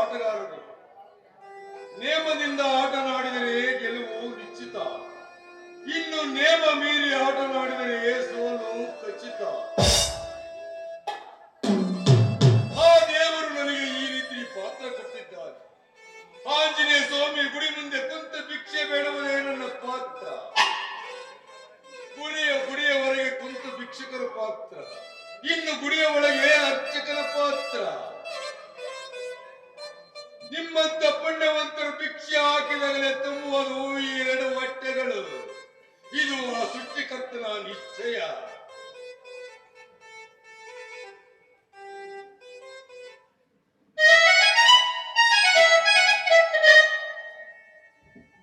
ಆಟಗಾರರು. ನೇಮದಿಂದ ಆಟನಾಡಿದರೆ ಗೆಲುವು ನಿಶ್ಚಿತ. ಇನ್ನು ನೇಮ ಮೀರಿ ಆಟನಾಡಿದರೆ ಸೋಲು ಖಚಿತ. ಆ ದೇವರು ನನಗೆ ಈ ರೀತಿ ಪಾತ್ರ ಕೊಟ್ಟಿದ್ದಾರೆ. ಆಂಜನೇಯ ಸ್ವಾಮಿ ಗುಡಿ ಮುಂದೆ ಕುಂತ ಭಿಕ್ಷೆ ಬೇಡುವುದೇ ನನ್ನ ಪಾತ್ರ. ಗುಡಿಯವರೆಗೆ ಕುಂತು ಭಿಕ್ಷುಕರ ಪಾತ್ರ. ಇನ್ನು ಗುಡಿಯ ಒಳಗೆ ಅರ್ಚಕನ ಪಾತ್ರ. ನಿಮ್ಮಂತ ಪುಣ್ಯವಂತರು ಭಿಕ್ಷೆ ಹಾಕಿದಾಗಲೇ ತುಂಬುವುದು ಈ 2 ಹೊಟ್ಟೆಗಳು. ಇದು ಆ ಸೃಷ್ಟಿಕರ್ತನ ನಿಶ್ಚಯ.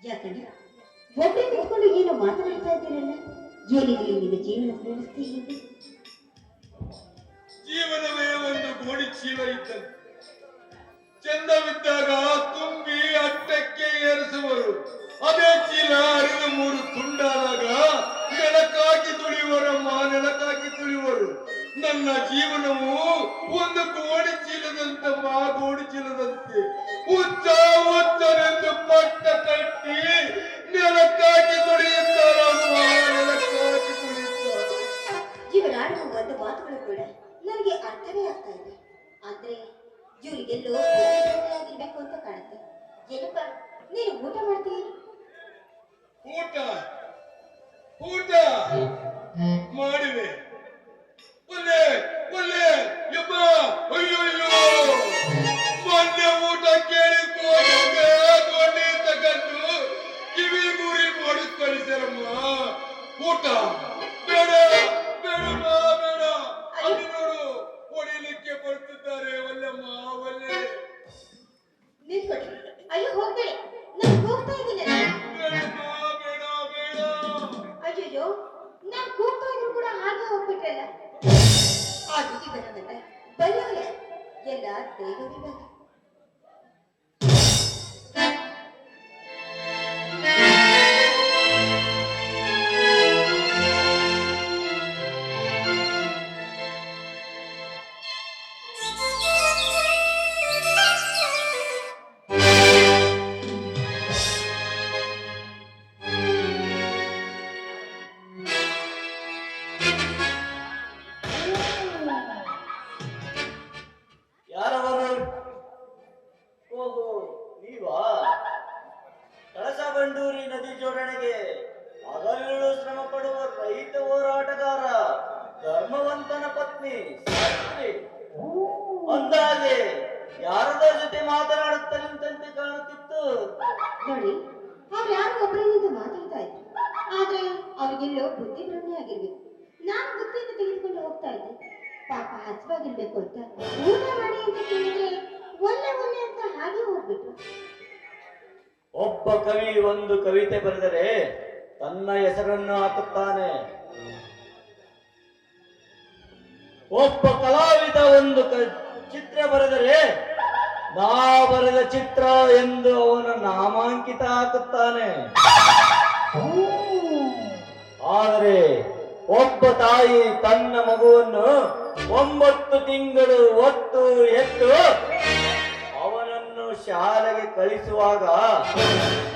ಯಾಕಂದ್ರೆ ಒಬ್ಬರೇ ನಿಂತ್ಕೊಂಡು ಏನೋ ಮಾತನಾಡ್ತಾ ಇದ್ದೀರಲ್ಲ, ಏನಿದೆ ನಿನ್ನ ಜೀವನ ವ್ಯವಸ್ಥೆ ಇದೆ? ಜೀವನವೇ ಒಂದು ಗೋಣಿ ಚೀಲ ಇದ್ದಂತೆ. ಚಂದವಿದ್ದಾಗ ತುಂಬಿ ಅಟ್ಟಕ್ಕೆ ಏರಿಸುವರು. ಅದೇ ಚೀಲ ಹರಿದು 3 ತುಂಡಾದಾಗ ನೆಲಕ್ಕಾಕಿ ತುಳಿಯುವರಮ್ಮ, ನೆಲಕ್ಕಾಕಿ ತುಳಿಯುವರು. ನನ್ನ ಜೀವನವು ಒಂದು ಗೋಣಿ ಚೀಲದಂತಮ್ಮ, ಗೋಣಿ ಚೀಲದಂತೆ. ಹುಚ್ಚ ಹುಚ್ಚನೆಂದು ಪಟ್ಟ ಕಟ್ಟಿ ನೆಲಕ್ಕಾಕಿ ತುಳಿಯುತ್ತಾರಮ್ಮ, ನೆಲಕ್ಕಾಕಿ ತುಳಿಯುತ್ತಾರೆ. ಇವರಾಡುವ ಒಂದು ಮಾತುಗಳು ಕೂಡ ನನಗೆ ಅರ್ಥವೇ ಆಗ್ತಾ ಇದೆ. ಆದ್ರೆ ಇವರಿಗೆಲ್ಲೋ ಆಗಿರ್ಬೇಕು ಅಂತ ಕಾಣುತ್ತೆ. ಏನಪ್ಪ ನೀನು ಊಟ ಮಾಡ್ತೀಯ? ಊಟ ಊಟ ಮಾಡಿವೆ. ಒಲ್ಲೆ ಒಲ್ಲೆ ಯಮ್ಮ, ಅಯ್ಯೋ ಮೊನ್ನೆ ಊಟ ಕೇಳಿ ದೊಡ್ಡ ತಗೊಂಡು ಕಿವಿ ಗುರಿ ಮಾಡಿ ಕಳಿಸ್ಯಾರಮ್ಮ. ಊಟ ಬೇಡ ಬೇಡಮ್ಮ, ಬೇಡ. ಅಲ್ಲಿ ನೋಡು, ಹೊಡಿಲಿಕ್ಕೆ ಬರ್ತಿದ್ದಾರೆ. ಒಲ್ಲೆಮ್ಮ, ಒಲ್ಲೆ. ನಿಂತ್ಕೊಡ್ರಿ. ಅಯ್ಯೋ ಹೋಗ್ಬೇಡಿ, ನಾನು ಹೋಗ್ತಾ ಇದ್ದೀನಿ. ಬೇಡಮ್ಮ, ಬೇಡ ಬೇಡ. ಅಯ್ಯೋ ನಾನು ಕೂಗ್ತಾ ಇದ್ರು ಕೂಡ ಹಾಗೆ ಹೋಗ್ಬಿಟ್ರಲ್ಲ. ಆ ಇವರವನ್ನ ಬಲ್ಲವರ ಎಲ್ಲ ದೇವರಿವಾಗ. ಬಂಡೂರಿ ನದಿ ಜೋಡಣೆಗೆ ಹಗಲಿರುಳು ಶ್ರಮ ಪಡುವ ರೈತ ಹೋರಾಟಗಾರ, ಧರ್ಮವಂತನ ಪತ್ನಿ ಸಾವಿತ್ರಿ. ಅಂದಾಗೆ ಯಾರದ ಜೊತೆ ಮಾತನಾಡುತ್ತಾ ನಿಂತಂತೆ ಕಾಣುತ್ತಿತ್ತು. ನೋಡಿ, ಅವ್ರು ಯಾರು ಒಬ್ಬರಿಂದ ಮಾತಾಡ್ತಾ ಇದ್ರು. ಆದ್ರೆ ಅವ್ರಿಗೆಲ್ಲೋ ಬುದ್ಧಿ ಭ್ರಮೆ ಆಗಿರ್ಬೇಕು. ನಾನು ಬುದ್ಧಿಯಿಂದ ತೆಗೆದುಕೊಂಡು ಹೋಗ್ತಾ ಇದ್ದೆ. ಪಾಪ ಹಸುವಾಗಿರ್ಬೇಕು ಅಂತ ಊಟ ಮಾಡಿ ಅಂತ ಕೇಳಿದ್ರೆ ಒಳ್ಳೆ ಒಳ್ಳೆ ಅಂತ ಹಾಗೆ ಹೋಗ್ಬಿಟ್ರು. ಒಬ್ಬ ಕವಿ ಒಂದು ಕವಿತೆ ಬರೆದರೆ ತನ್ನ ಹೆಸರನ್ನು ಹಾಕುತ್ತಾನೆ. ಒಬ್ಬ ಕಲಾವಿದ ಒಂದು ಚಿತ್ರ ಬರೆದರೆ ನಾ ಬರೆದ ಚಿತ್ರ ಎಂದು ಅವನ ನಾಮಾಂಕಿತ ಹಾಕುತ್ತಾನೆ. ಆದರೆ ಒಬ್ಬ ತಾಯಿ ತನ್ನ ಮಗುವನ್ನು 9 ತಿಂಗಳು ಹೊತ್ತು ಎತ್ತು ಅವನನ್ನು ಶಾಲೆಗೆ ಕಳಿಸುವಾಗ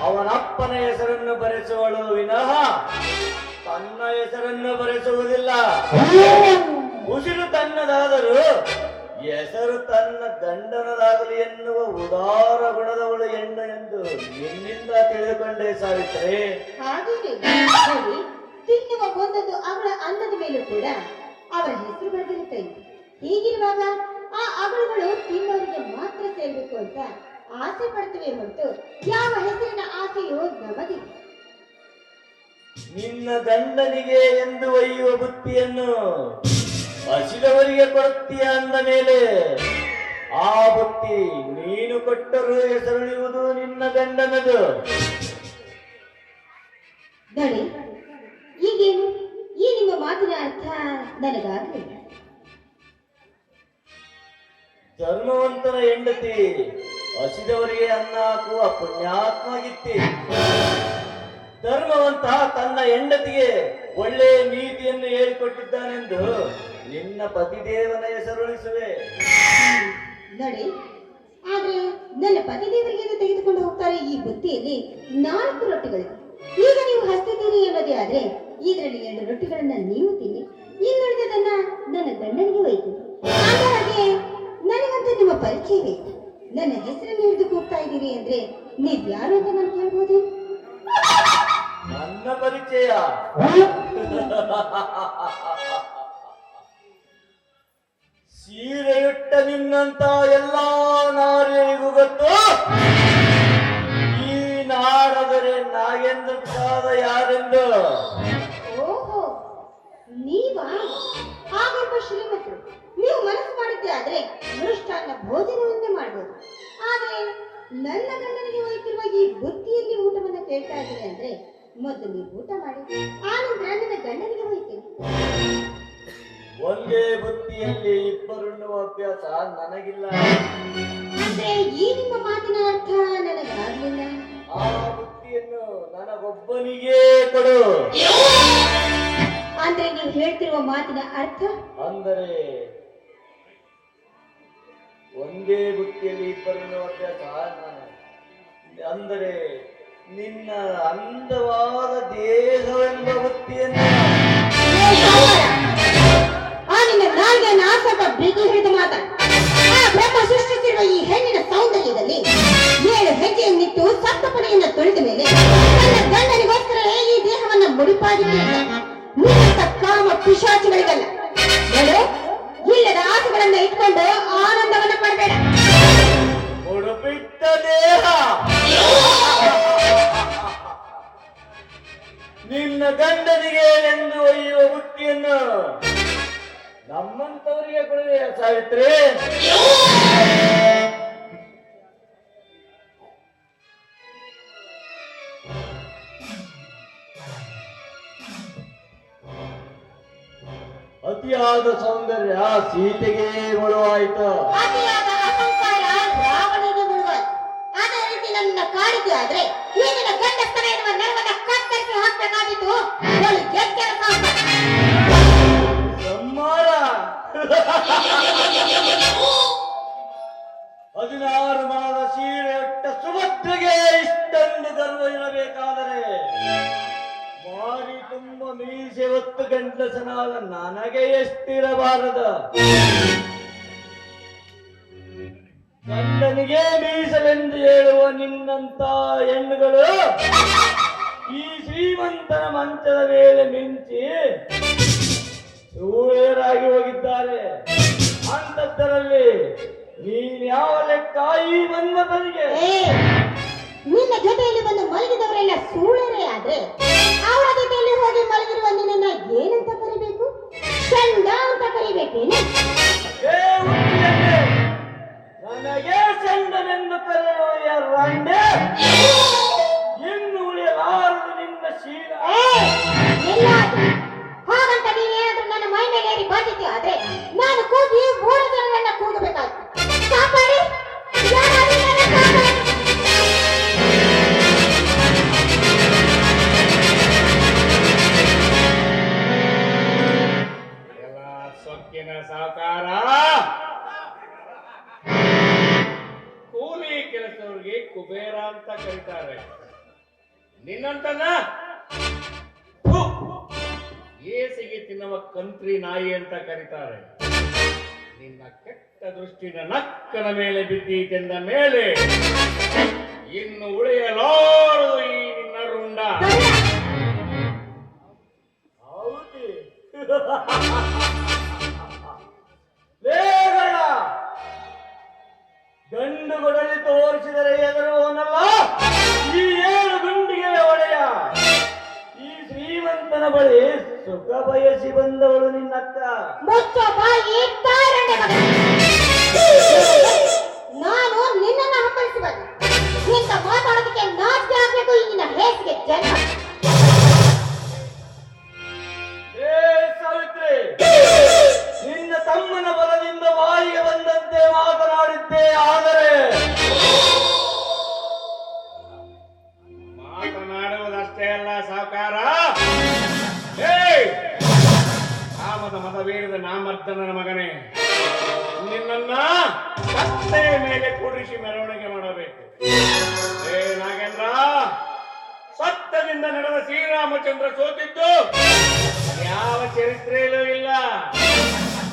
ಅವನಪ್ಪನ ಹೆಸರನ್ನು ಬರೆಸುವಳು ವಿನಃ ತನ್ನ ಹೆಸರನ್ನು ಬರೆಸುವುದಿಲ್ಲ. ಉಸಿರು ತನ್ನದಾದರೂ ಹೆಸರು ತನ್ನ ಗಂಡನದಾಗಲಿ ಎನ್ನುವ ಉದಾರ ಗುಣದವಳು ಹೆಣ್ಣು ಎಂದು ನಿನ್ನಿಂದ ತಿಳಿದುಕೊಂಡೇ ಸಾವಿತ್ರಿ. ಹಾಗೇನೆ ತಿನ್ನುವ ಒಂದೊಂದು ಅವಳ ಅನ್ನದ ಮೇಲೂ ಕೂಡ ಅವರ ಹೆಸರು ಬರೆದಿರುತ್ತೆ. ಹೀಗಿರುವಾಗ ಆ ಅಗಳುಗಳು ತಿನ್ನೋರಿಗೆ ಮಾತ್ರ ಸೇರ್ಬೇಕು ಅಂತ ಆಸೆ ಪಡ್ತವೆ ಹೊರತು ಯಾವ ಹೆಸರಿನ ಆಸೆಯೋ ನಮಗಿಲ್ಲ. ನಿನ್ನ ಗಂಡನಿಗೆ ಎಂದು ಒಯ್ಯುವ ಬುತ್ತಿಯನ್ನು ಹಸಿದವರಿಗೆ ಕೊಡುತ್ತೀಯ ಅಂದ ಮೇಲೆ ಆ ಬುತ್ತಿ ನೀನು ಕೊಟ್ಟರೂ ಹೆಸರುಳಿಯುವುದು ನಿನ್ನ ಗಂಡನದು. ನೋಡಿ, ಈಗೇನು ಈ ನಿಮ್ಮ ಮಾತಿನ ಅರ್ಥ ನನಗಾಗಲಿಲ್ಲ. ಧರ್ಮವಂತನ ಹೆಂಡತಿ ಹಸಿದವರಿಗೆ ಅನ್ನ ಹಾಕುವ ಪುಣ್ಯಾತ್ಮಗಿತ್ತಿ. ಧರ್ಮವಂತ ತನ್ನ ಹೆಂಡತಿಗೆ ಒಳ್ಳೆಯ ನೀತಿಯನ್ನು ಹೇಳಿಕೊಟ್ಟಿದ್ದಾನೆಂದು ನಿನ್ನ ಪತಿದೇವನ ಹೆಸರುಳಿಸುವೆ. ನೋಡಿ, ಆದ್ರೆ ನನ್ನ ಪತಿದೇವರಿಗೆ ತೆಗೆದುಕೊಂಡು ಹೋಗ್ತಾರೆ ಈ ಬುತ್ತಿಯಲ್ಲಿ 4 ರೊಟ್ಟಿಗಳು. ಈಗ ನೀವು ಹಸ್ತಿದ್ದೀರಿ ಅನ್ನೋದೇ ಆದ್ರೆ ಇದರಲ್ಲಿ 2 ರೊಟ್ಟಿಗಳನ್ನ ನೀವು ತಿನ್ನಿ, ಇನ್ನುಳಿದದನ್ನ ನನ್ನ ಗಂಡನಿಗೆ ಒಯ್ತು. ಹಾಗೆ ನನಗಂತೂ ನಿಮ್ಮ ಪರಿಚಯ ಬೇಕು. ನನ್ನ ಹೆಸರನ್ನು ಹಿಡಿದು ಕೂಗ್ತಾ ಇದ್ದೀರಿ ಅಂದ್ರೆ ನೀವ್ ಯಾರು ಅಂತ ನಾನು ಕೇಳ್ಬೋದು? ನನ್ನ ಪರಿಚಯ ಸೀರೆಯುಟ್ಟ ನಿನ್ನಂತ ಎಲ್ಲಾ ನಾರಿಗೂ ಗೊತ್ತು ಈ ನಾಡದರೆ ನಾಗೇಂದ್ರ ಪ್ರಸಾದ ಯಾರೆಂದು. ಓಹೋ, ನೀವಾ? ಹಾಗಪ್ಪ ಶ್ರೀಮಂತರು. ನೀವು ಮನಸ್ಸು ಮಾಡಿದ್ದೆ ಆದ್ರೆ ಮೃಷ್ಟಾನ್ನ ಭೋಜನವನ್ನೇ ಮಾಡ್ಬೋದು. ಆದ್ರೆ ನನ್ನ ಗಂಡನಿಗೆ ಒಯ್ತಿರುವ ಈ ಬುತ್ತಿಯಲ್ಲಿ ಊಟವನ್ನ ಕೇಳ್ತಾ ಇದ್ದೀರಿ ಅಂದ್ರೆ ಮೊದಲು ನೀವು ಊಟ ಮಾಡಿ, ಆನಂತರ ನನ್ನ ಗಂಡನಿಗೆ ಒಯ್ತೀನಿ. ಒಂದೇ ಬುತ್ತಿಯಲ್ಲಿ ಇಬ್ಬರುಣ್ಣುವ ಅಭ್ಯಾಸ ನನಗಿಲ್ಲ. ಅಂದ್ರೆ ಈ ನಿಮ್ಮ ಮಾತಿನ ಅರ್ಥ ನನಗಾಗ್ಲಿಲ್ಲ. ಆ ಬುತ್ತಿಯನ್ನು ನನಗೊಬ್ಬನಿಗೇ ಕೊಡು. ಅಂದ್ರೆ ನೀವು ಹೇಳ್ತಿರುವ ಮಾತಿನ ಅರ್ಥ? ಅಂದರೆ ಒಂದೇ ಬುತ್ತಿಯಲ್ಲಿ ಇಬ್ಬರುಣ್ಣುವ ಅಭ್ಯಾಸ ಅಂದರೆ ನಿನ್ನ ಅಂದವಾದ ದೇಹವೆಂಬ ಬುತ್ತಿಯನ್ನು. ಆ ನಿನ್ನ ನಾಲ್ಗೆ ನಾಸಕ ಬಿಗಿ ಹಿಡಿದು ಮಾತಾಡ. ಆ ಬ್ರಹ್ಮ ಸೃಷ್ಟಿಸಿರುವ ಈ ಹೆಣ್ಣಿನ ಸೌಂದರ್ಯದಲ್ಲಿ 7 ಹೆಜ್ಜೆಯನ್ನಿಟ್ಟು ಸಪ್ತಪನೆಯನ್ನು ತೊಳೆದ ಮೇಲೆ ನನ್ನ ಗಂಡನಿಗೋಸ್ಕರ ಈ ದೇಹವನ್ನ ಮುಡಿಪಾಗಿಟ್ಟಿದ್ದ ನಿನ್ನ ಕಾಮ ಪಿಶಾಚಿಗಳಿಗಲ್ಲ. ನೋಡು, ಇಲ್ಲದ ಆಸೆಗಳನ್ನ ಇಟ್ಕೊಂಡು ಆನಂದವನ್ನ ಪಡಬೇಡ. ಮುಡುಪಿಟ್ಟ ದೇಹ ನಿನ್ನ ಗಂಡನಿಗೆ ಎಂದು ಒಯ್ಯುವ ಬುತ್ತಿಯನ್ನು ನಮ್ಮಂತವರಿಗೆ ಕೊಡುವೆಯ ಸಾವಿತ್ರಿ? ಅತಿಯಾದ ಸೌಂದರ್ಯ ಸೀತೆಗೆ ಮುಳುವಾಯಿತು. ಅತಿಯಾದ ಅಹಂಕಾರ ರಾವಣನಿಗೆ ಮುಳುವಾಯಿತು. ಅದೇ ರೀತಿ ನನ್ನ ಕಾಡಿದ್ದು ಆದ್ರೆ ಈಗಿನ ಗಂಡಸ್ತನ ಎನ್ನುವ ನೆರವನ್ನ ಕತ್ತರಿಸಿ ಹಾಕಬೇಕಾಗಿತ್ತು. ಅವಳು ಎಚ್ಚರ ಸಂಹಾರ. 16 ಮಾದ ಸೀರೆಯುಟ್ಟ ಸುಭದ್ರೆಗೆ ಇಷ್ಟೊಂದು ಗರ್ವ ಇರಬೇಕಾದರೆ ಮಾರಿ ತುಂಬ ಮೀಸೆ ಹೊತ್ತು ಗಂಡಸನಾದ ನನಗೆ ಎಷ್ಟಿರಬಾರದು? ಗಂಡನಿಗೆ ಮೀಸಲೆಂದು ಹೇಳುವ ನಿನ್ನಂತ ಹೆಣ್ಣುಗಳು ಈ ಶ್ರೀಮಂತನ ಮಂಚದ ಮೇಲೆ ಮಿಂಚಿ ಸೂಳೆಯರಾಗಿ ಹೋಗಿದ್ದಾರೆ. ಅಂತದ್ದರಲ್ಲಿ ನೀನ್ ಯಾವ ಲೆಕ್ಕ ಈ ಮನ್ಮಥನಿಗೆ? ನಿನ್ನ ಜೊತೆಯಲ್ಲಿ ಬಂದು ಮಲಗಿದವರೆಲ್ಲ ಸೂಳರೇ ಆದ್ರೆ ಅವರ ಜೊತೆಯಲ್ಲಿ ಹೋಗಿ ಮಲಗಿರುವ ನಿನ್ನನ್ನ ಏನಂತ ಕರಿಬೇಕು? ಚಂಡ ಅಂತ ಕರಿಬೇಕೇನೆ? ಏ ಹುಟ್ಟಿಯನ್ನೇ, ನನಗೆ ಚಂದನೆಂದು ಕರೆಯುವ ರಂಡೆ ಇನ್ನು ಉಳಿಯಲಾರದು ನಿನ್ನ ಶೀಲ. ಹಾಗಂತ ನೀನೇನಾದ್ರೂ ನನ್ನ ಮೈ ಮೇಲೆ ಏರಿ ಬಂದಿದ್ದೆ ಆದ್ರೆ ನಾನು ಕೂಗಿ 3 ಜನರನ್ನ ಕೂಗಬೇಕಾಯ್ತು. ಕಾಪಾಡಿ, ಯಾರಾದ್ರೂ ನನ್ನ ಕಾಪಾಡಿ. ಸೊಕ್ಕಿನ ಸಾಕಾರ ಕೂಲಿ ಕೆಲಸದವ್ರಿಗೆ ಕುಬೇರ ಅಂತ ಕರೀತಾರೆ. ನಿನ್ನಂತನ ಏಸಿಗೆ ತಿನ್ನುವ ಕಂತ್ರಿ ನಾಯಿ ಅಂತ ಕರೀತಾರೆ. ನಿನ್ನ ಕೆಟ್ಟ ದೃಷ್ಟಿನ ನಕ್ಕನ ಮೇಲೆ ಬಿದ್ದೀತೆಂದ ಮೇಲೆ ಇನ್ನು ಉಳಿಯಲಾರದು ಈ ನಿನ್ನ ರುಂಡ. ಹೌದು ಬೇಗಣ ಗಂಡು ಗೊಡಲಿ ತೋರಿಸಿದರೆ ಎದುರುವನಲ್ಲ ಈ 7 ಗುಂಡಿಗೆ ಒಡೆಯ. ಈ ಶ್ರೀಮಂತನ ಬಳಿ ಸುಖ ಬಯಸಿ ಬಂದವಳು ನಿನ್ನಕ್ಕ. ನಾನು ನಿನ್ನನ್ನ ಹಂಬಲಿಸಿ ಬಂದೆ. ಇಂಥ ಮಾತಾಡೋದಕ್ಕೆ ನಾಚಿಕೆ ಆಗ್ಬೇಕು ಈ ನಿನ್ನ ಹೇಸಿಗೆ ಜನ್ಮ. ಸಾವಿತ್ರಿ, ನಿನ್ನ ತಮ್ಮನ ಬಲದಿಂದ ಬಾಯಿಗೆ ಬಂದಂತೆ ಮಾತನಾಡಿದ್ದೆ. ಆದರೆ ಮಾತನಾಡುವುದಷ್ಟೇ ಅಲ್ಲ ಸಾವುಕಾರ, ಕಾಮದ ಮತವೇರಿದ ನಾಮರ್ದನನ ಮಗನೇ, ನಿನ್ನನ್ನ ಕತ್ತೆಯ ಮೇಲೆ ಕೂಡಿಸಿ ಮೆರವಣಿಗೆ ಮಾಡಬೇಕು. ಪಕ್ಕದಿಂದ ನಡೆದ ಶ್ರೀರಾಮಚಂದ್ರ ಸೋತಿದ್ದು ಯಾವ ಚರಿತ್ರೆಯಲ್ಲೂ ಇಲ್ಲ.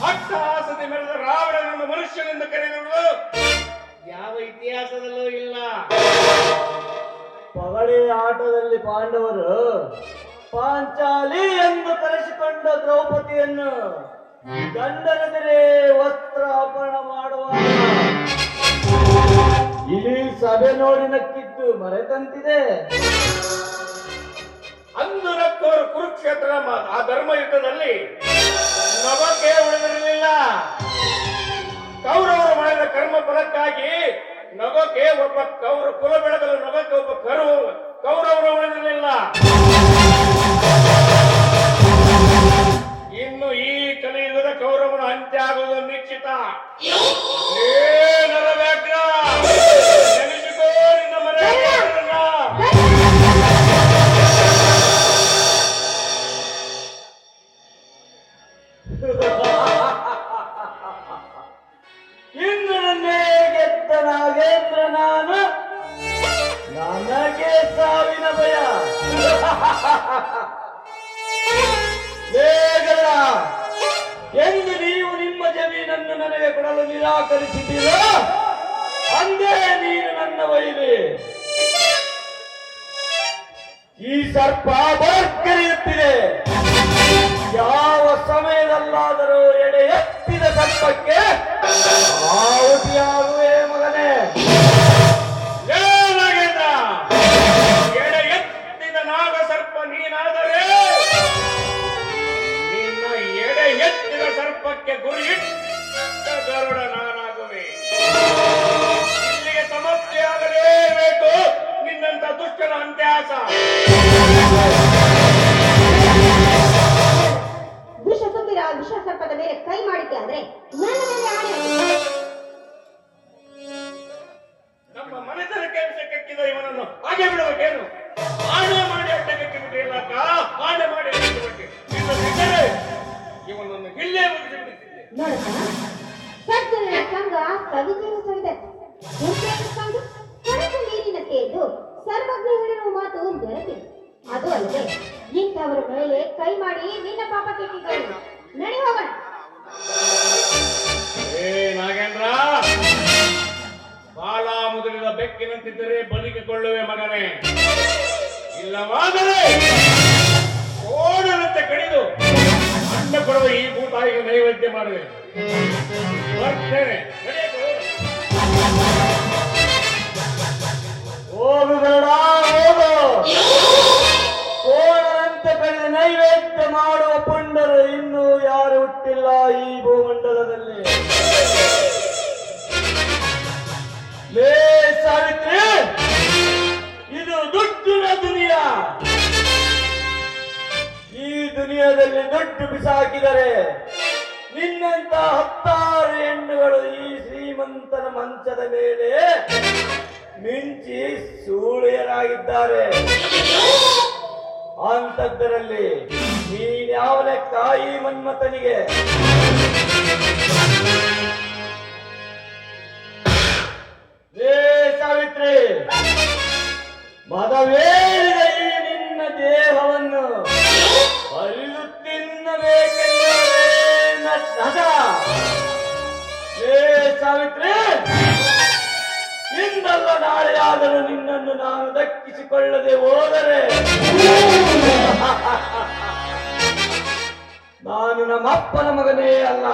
ಅಟ್ಟಹಾಸದೆ ಮೆರೆದ ರಾವಣನನ್ನು ಮನುಷ್ಯನೆಂದು ಕರೆದಿರುವುದು ಯಾವ ಇತಿಹಾಸದಲ್ಲೂ ಇಲ್ಲ. ಪಗಡೆ ಆಟದಲ್ಲಿ ಪಾಂಡವರು ಪಾಂಚಾಲಿ ಎಂದು ಕರೆಸಿಕೊಂಡ ದ್ರೌಪದಿಯನ್ನು ಗಂಡನೆದರೆ ವಸ್ತ್ರ ಅಪಹರಣ ಮಾಡುವ ಇಡೀ ಸಭೆ ನೋಡಿ ನಕ್ಕಿದ್ದು ಮರೆತಂತಿದೆ. ಅಂದು ನಕ್ಕವರು ಕುರುಕ್ಷೇತ್ರ ಆ ಧರ್ಮ ಯುದ್ಧದಲ್ಲಿ ನಭಕ್ಕೆ ಉಳಿದಿರಲಿಲ್ಲ. ಕೌರವರು ಮಾಡಿದ ಕರ್ಮ ಫಲಕ್ಕಾಗಿ ನಭಕ್ಕೆ ಒಬ್ಬ ಕುಲ ಬೆಳಗಲು ನಭಕ್ಕೆ ಒಬ್ಬ ಕೌರವರು ಉಳಿದಿರಲಿಲ್ಲ. ಇನ್ನು ಈ ಕಲಿಯುಗದ ಕೌರವನ ಅಂತ್ಯ ಆಗುವುದು ನಿಶ್ಚಿತ. ನರವ್ಯಾಘ್ರ ನೆನೆಸಿಕೋ ನಿನ್ನ ಮನೆ. ಇನ್ನು ನನ್ನೇ ಗೆದ್ದ ನಾಗೇಂದ್ರ ನಾನು, ನನಗೆ ಸಾವಿನ ಭಯ. ಬೇಗರ ಎಂದು ನೀವು ನಿಮ್ಮ ಜಮೀನನ್ನು ನನಗೆ ಕೊಡಲು ನಿರಾಕರಿಸಿದ್ದೀರೋ ಅಂದೇ ನೀನು ನನ್ನ ವೈರಿ. ಈ ಸರ್ಪ ಬರ್ಕರಿಯುತ್ತಿದೆ. ಯಾವ ಸಮಯದಲ್ಲಾದರೂ ಎಡೆ ಎತ್ತಿದ ಸರ್ಪಕ್ಕೆ ಆಹುತಿಯಾಗುವೆ ಮಗನೇ. ಏನಾಗಿಲ್ಲ, ಎಡೆ ಎತ್ತಿದ ನಾಗ ಸರ್ಪ ನೀನಾದರೆ ನಿನ್ನ ಎಡೆ ಎತ್ತಿದ ಸರ್ಪಕ್ಕೆ ಗುರಿಯಿಟ್ಟ ಗರುಡ ನಾನಾಗುವೆ. ಇಲ್ಲಿಗೆ ಸಮಾಪ್ತಿಯಾಗಲೇಬೇಕು ನಿನ್ನಂತ ದುಷ್ಟನ ಅಂತ್ಯಾಸ. ವಿಷ ತುಂಬಿರ ಆ ವಿಷ ಸರ್ಪದ ಮೇಲೆ ಕೈ ಮಾಡಿಕೆ ಆದ್ರೆ ನನ್ನ ಮೇಲೆ ಆಣೆ ಹಾಕು. ನಮ್ಮ ಮನೆತನಕ್ಕೆ ಕಕ್ಕಿದ ಇವನನ್ನು ಹಾಗೆ ಬಿಡಬೇಕೇನು? ಆಣೆ ಮಾಡಿ ಅಡ್ಡಗಟ್ಟಿ ಬಿಟ್ಟಿಲ್ಲ, ಆಣೆ ಮಾಡಿ ಅಡ್ಡಗಟ್ಟಿ ಬಿಟ್ಟರೆ ಇವನನ್ನು ಇಲ್ಲೇ ಮುಗಿಸಿಬಿಡುತ್ತಿದ್ದೆ. ನೋಡಪ್ಪ, ಸಜ್ಜನರ ಸಂಘ ಸವಿಜೇನು ಸವಿದೆ. ದುರ್ಜಯನ ಸಂಘ ಕಡಕ ನೀರಿನ ಕೇಳು ಸರ್ವಜ್ಞ ಹೇಳಿರುವ ಮಾತು ನೆರವೇರಿದೆ. ಅದು ಅಲ್ಲದೆ ಇಂಥವರ ಮೇಲೆ ಕೈ ಮಾಡಿ ನಿನ್ನ ಪಾಪ ಕೆಟ್ಟಿದ್ದೇನೆ. ನಡಿ ಹೋಗೋಣ. ಏ ನಾಗೇಂದ್ರ, ಬಾಲ ಮುದುರಿದ ಬೆಕ್ಕಿನಂತಿದ್ದರೆ ಬದುಕಿಕೊಳ್ಳುವೆ ಮಗನೇ. ಇಲ್ಲವಾದರೆ ಓಡನಂತೆ ಕಡಿದು ಅನ್ನ ಕೊಡುವ ಈ ಭೂತಾಯಿಗೆ ನೈವೇದ್ಯ ಮಾಡುವೆ. ಬರ್ತೇನೆ. ಹೋಗು ಬೇಡ, ಹೋಗು. ಕೋಣದಂತೆ ಕಳೆದ ನೈವೇದ್ಯ ಮಾಡುವ ಪುಂಡರು ಇನ್ನೂ ಯಾರು ಹುಟ್ಟಿಲ್ಲ ಈ ಭೂಮಂಡಲದಲ್ಲಿ. ಲೇ ಸಾವಿತ್ರಿ, ಇದು ದುಡ್ಡಿನ ದುನಿಯಾ. ಈ ದುನಿಯಾದಲ್ಲಿ ದುಡ್ಡು ಬಿಸಾಕಿದರೆ ನಿನ್ನಂತ 10 ಹೆಣ್ಣುಗಳು ಈ ಶ್ರೀಮಂತನ ಮಂಚದ ಮೇಲೆ ಮಿಂಚಿ ಸೂಳೆಯರಾಗಿದ್ದಾರೆ. ಅಂತದ್ದರಲ್ಲಿ ನೀನ್ಯಾವ ಲೆಕ್ಕ ಈ ಮನ್ಮಥನಿಗೆ? ಏ ಸಾವಿತ್ರಿ, ಮದವೇರಿದ ಈ ನಿನ್ನ ದೇಹವನ್ನು ಅರಿದು ತಿನ್ನಬೇಕೆಂದರೆ ನಟ. ಏ ಸಾವಿತ್ರಿ, ಇಂದಲ್ಲ ನಾಳೆಯಾದರೂ ನಿನ್ನನ್ನು ನಾನು ದಕ್ಕಿಸಿಕೊಳ್ಳದೆ ಹೋದರೆ ನಾನು ನಮ್ಮಪ್ಪನ ಮಗನೇ ಅಲ್ಲ.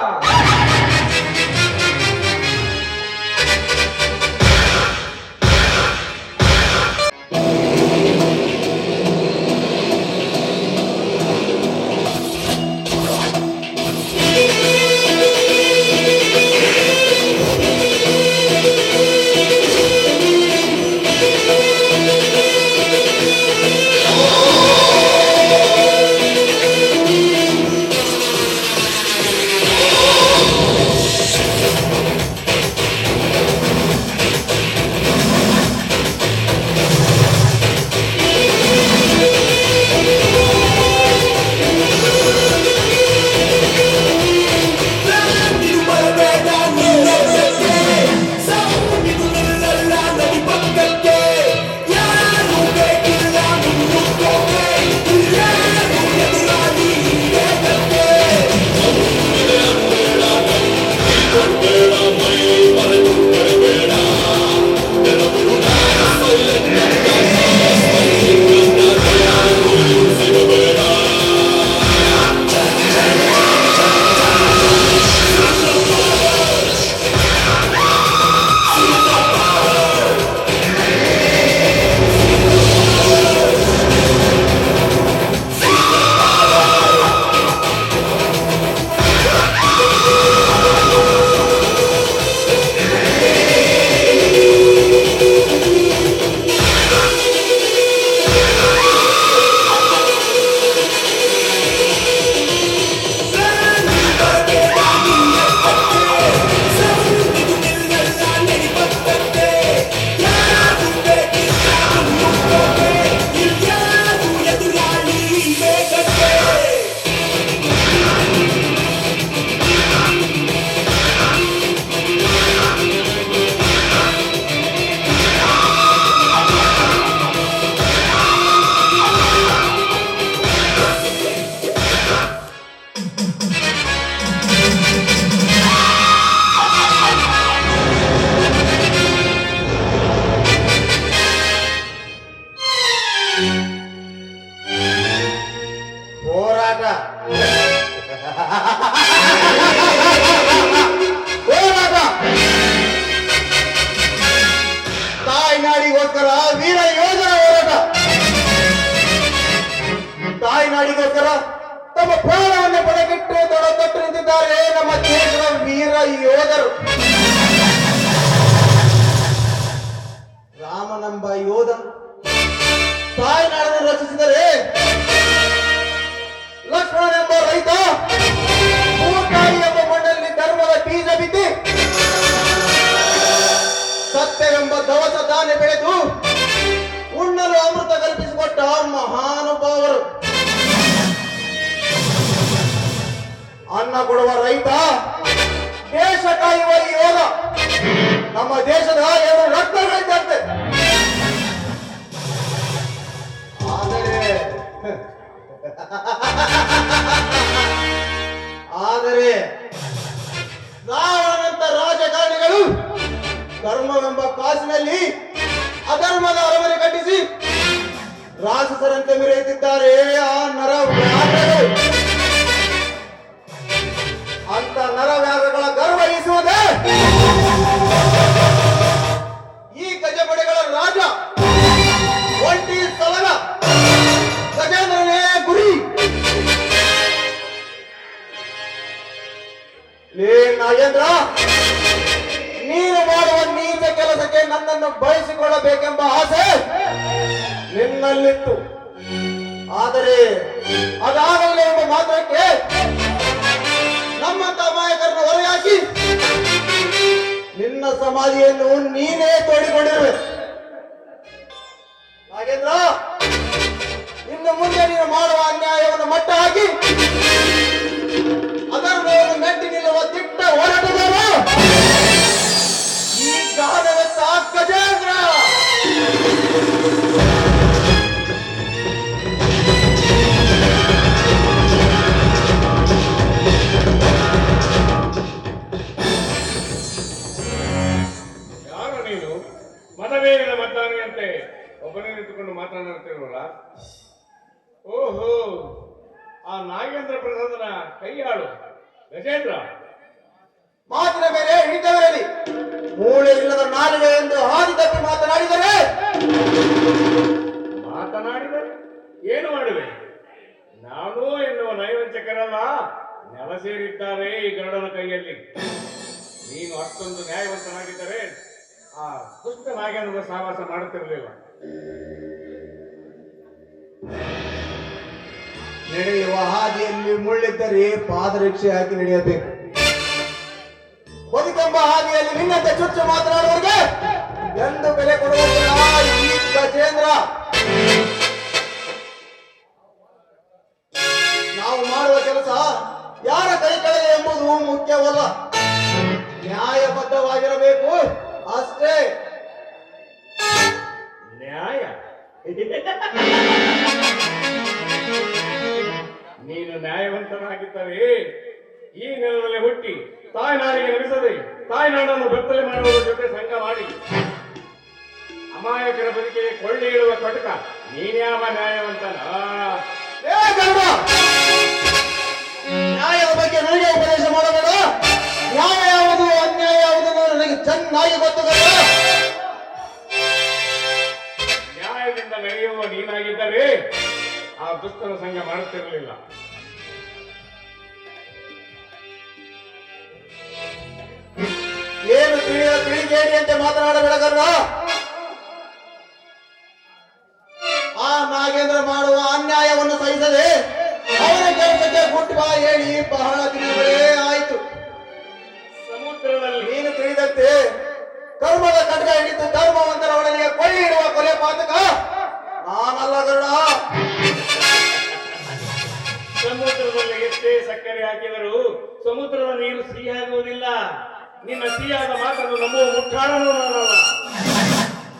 ಹೋರಾಟ ಹೋರಾಟ ತಾಯ್ನಾಡಿಗೋಸ್ಕರ ವೀರ ಯೋಧರ ಹೋರಾಟ. ತಾಯ್ನಾಡಿಗೋಸ್ಕರ ತಮ್ಮ ಪ್ರಾಣವನ್ನೇ ಪಣಕ್ಕಿಟ್ಟು ತೊಟ್ಟು ನಿಂತಿದ್ದಾರೆ ನಮ್ಮ ದೇಶದ ವೀರ ಯೋಧರು. ರಾಮನೆಂಬ ಯೋಧ ತಾಯ್ನಾಡನ್ನು ರಕ್ಷಿಸಿದರೆ, ಲಕ್ಷ್ಮಣನೆಂಬ ರೈತ ಭೂತಾಯಿ ಎಂಬ ಮಣ್ಣಲ್ಲಿ ಧರ್ಮದ ಬೀಜ ಬಿತ್ತಿ ಸತ್ಯವೆಂಬ ದವಸ ಧಾನ್ಯ ಬೆಳೆದು ಉಣ್ಣಲು ಅಮೃತ ಕಲ್ಪಿಸಿಕೊಟ್ಟ ಮಹಾನುಭಾವರು. ಅನ್ನ ಕೊಡುವ ರೈತ, ದೇಶ ಕಾಯುವ ಯೋಧ ನಮ್ಮ ದೇಶದ 2 ರತ್ನಗಳಿದ್ದಂತೆ. ಆದರೆ ರಾವಣನಂತ ರಾಜಕಾರಣಿಗಳು ಧರ್ಮವೆಂಬ ಕಾಸಿನಲ್ಲಿ ಅಧರ್ಮದ ಅರಮನೆ ಕಟ್ಟಿಸಿ ರಾಕ್ಷಸರಂತೆ ಮೆರೆಯುತ್ತಿದ್ದಾರೆ ಆ ನರವ್ಯಾಘ್ರಗಳು. ಅಂತ ನರವ್ಯಾಘ್ರಗಳ ಗರ್ವಹಿಸುವುದೇ ಈ ಗಜಪಡೆಗಳ ರಾಜ ಒಂಟಿ ಸಲಗ ಗಜೇಂದ್ರನೇ ಗುರಿ. ಲೇ ನಾಗೇಂದ್ರ, ನೀನು ಮಾಡುವ ನೀಚ ಕೆಲಸಕ್ಕೆ ನನ್ನನ್ನು ಬಯಸಿಕೊಳ್ಳಬೇಕೆಂಬ ಆಸೆ ನಿನ್ನಲ್ಲಿತ್ತು. ಆದರೆ ಅದಾಗಲೇ ಎಂಬ ಮಾತ್ರಕ್ಕೆ ನಮ್ಮಂತ ಅಮಾಯಕರನ್ನು ಹೊರೆಯಾಕಿ ನಿನ್ನ ಸಮಾಧಿಯನ್ನು ನೀನೇ ತೋಡಿಕೊಂಡಿರುವೆ. ನಾಗೇಂದ್ರ, ಇನ್ನು ಮುಂದೆ ನೀನು ಮಾಡುವ ಅನ್ಯಾಯವನ್ನು ಮಟ್ಟ ಹಾಕಿ ಅಧರ್ಮವನ್ನು ಮೆಟ್ಟಿ ನಿಲ್ಲುವ ದಿಟ್ಟ ಹೋರಾಟಗಾರ ಈ ಗಾನವೆತ್ತ ಗಜೇಂದ್ರ. ಯಾರು ನೀನು? ಮತವೇರಿದ ಮತದಾನಿಯಂತೆ ಒಬ್ಬನೇ ನಿಂತುಕೊಂಡು ಮಾತನಾಡುತ್ತಿರುವಲ್ಲ? ಓಹೋ, ಆ ನಾಗೇಂದ್ರ ಪ್ರಸಾದನ ಕೈಯಾಳು ಗಜೇಂದ್ರ. ಮಾತಿನ ಮೇಲೆ ಹಿಡಿತವರಲ್ಲಿ ಮೂಳೆ ಇಲ್ಲದ ನಾಲಿಗೆ ಎಂದು ಹಾದಿ ತಪ್ಪಿ ಮಾತನಾಡಿದರೆ ಏನು ಮಾಡುವೆ? ನಾನು ಎನ್ನುವ ನೈವಂಚಕರಲ್ಲ, ನೆಲ ಸೇರಿದ್ದಾರೆ ಈ ಗರುಡನ ಕೈಯಲ್ಲಿ. ನೀನು ಅಷ್ಟೊಂದು ನ್ಯಾಯವಂತನಾಗಿದ್ದರೆ ಆ ದುಷ್ಟ ನಾಗೇಂದ್ರ ಸಹವಾಸ ಮಾಡುತ್ತಿರಲಿಲ್ಲ. ನಡೆಯುವ ಹಾದಿಯಲ್ಲಿ ಮುಳ್ಳಿದ್ದರೆ ಪಾದರಕ್ಷೆ ಹಾಕಿ ನಡೆಯಬೇಕು. ಬದುಕೆಂಬ ಹಾದಿಯಲ್ಲಿ ನಿನ್ನಂತೆ ಚುಚ್ಚು ಮಾತನಾಡುವವರಿಗೆ ಎಂದು ಬೆಲೆ ಕೊಡುವುದಿಲ್ಲ ಈ ಗಜೇಂದ್ರ. ನಾವು ಮಾಡುವ ಕೆಲಸ ಯಾರ ಕೈ ಕೆಳಗೆ ಎಂಬುದು ಮುಖ್ಯವಲ್ಲ, ನ್ಯಾಯಬದ್ಧವಾಗಿರಬೇಕು ಅಷ್ಟೇ. ನ್ಯಾಯ? ನೀನು ನ್ಯಾಯವಂತನಾಗಿದ್ದರೆ ಈ ನೆಲದಲ್ಲಿ ಹುಟ್ಟಿ ತಾಯ್ನಾಡಿಗೆ ನಡೆಸದೆ ತಾಯ್ನಾಡನ್ನು ಬೆತ್ತಲೆ ಮಾಡುವುದರ ಜೊತೆ ಸಂಘ ಮಾಡಿ ಅಮಾಯಕರ ಬದುಕಿಗೆ ಕೊಳ್ಳಿ ಇಡುವ ಕಟಕ ನೀನ್ಯಾವ ನ್ಯಾಯವಂತನ? ಏ ಗರುಡ, ನ್ಯಾಯದ ಬಗ್ಗೆ ನನಗೆ ಉಪದೇಶ ಮಾಡಬೇಡ. ನ್ಯಾಯ ಯಾವುದು ಅನ್ಯಾಯ ಯಾವುದನ್ನು ನನಗೆ ಚೆನ್ನಾಗಿ ಗೊತ್ತು ಗರುಡ. ನ್ಯಾಯದಿಂದ ನಡೆಯುವ ನೀನಾಗಿದ್ದರೆ ಆ ದುಷ್ಟನ ಸಂಘ ಮಾಡುತ್ತಿರಲಿಲ್ಲ. ಏನು ತಿಳಿಗೇಡಿಯಂತೆ ಮಾತನಾಡಬೇಡ ಗರುಡ. ಆ ನಾಗೇಂದ್ರ ಮಾಡುವ ಅನ್ಯಾಯವನ್ನು ಸಹಿಸದೆ ಅವನ ಕೆಲಸಕ್ಕೆ ಗುಟ್ಟು ಬಾ ಹೇಳಿ ಬಹಳ ದಿನಗಳೇ ಆಯಿತು. ಸಮುದ್ರದಲ್ಲಿ ನೀನು ತಿಳಿದಂತೆ ಕರ್ಮದ ಖಡ್ಗ ಹಿಡಿದು ಧರ್ಮವಂತರ ಒಳಗೆ ಕೊಳ್ಳಿ ಇಡುವ ಕೊಲೆ ಪಾತಕ ನಾನಲ್ಲ ಗರುಡ. ಸಮುದ್ರದಲ್ಲಿ ಎಷ್ಟೇ ಸಕ್ಕರೆ ಹಾಕಿದರೂ ಸಮುದ್ರದ ನೀರು ಸಿಹಿಯಾಗುವುದಿಲ್ಲ. ನಿನ್ನ ಸಿಹಿಯಾದ ಮಾತನ್ನು ನಂಬುವ ಮುಟ್ಟಾಳನು ನಾನಲ್ಲ.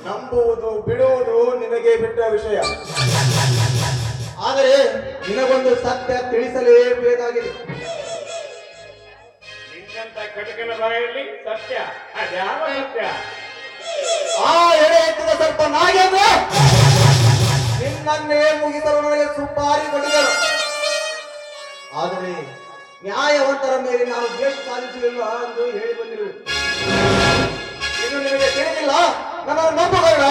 ನಂಬುವುದು ಬಿಡುವುದು ನಿನಗೆ ಬಿಟ್ಟ ವಿಷಯ. ಆದರೆ ನಿನಗೊಂದು ಸತ್ಯ ತಿಳಿಸಲೇಬೇಕಾಗಿದೆ. ನಿನ್ನಂತ ಕಟಕನ ಬಾಯಲ್ಲಿ ಸತ್ಯ, ಅದ್ಯಾವ ಸತ್ಯ? ಆ ಎಡೆ ಎತ್ತಿದ ಸ್ವಲ್ಪ ನಾಗೇಂದ್ರ ನಿನ್ನನ್ನೇ ಮುಗಿಸಲು ನನಗೆ ಸುಪಾರಿ ಕೊಟ್ಟಿದ್ದರು. ಆದರೆ ನ್ಯಾಯವಂತರ ಮೇಲೆ ನಾನು ದ್ವೇಷ ಸಾಧಿಸಲಿಲ್ಲ ಎಂದು ಹೇಳಿ ಬಂದಿರುವೆ. ಇದು ನಿನಗೆ ತಿಳಿದಿಲ್ಲ. ನನ್ನನ್ನು ನಂಬಬೇಡ.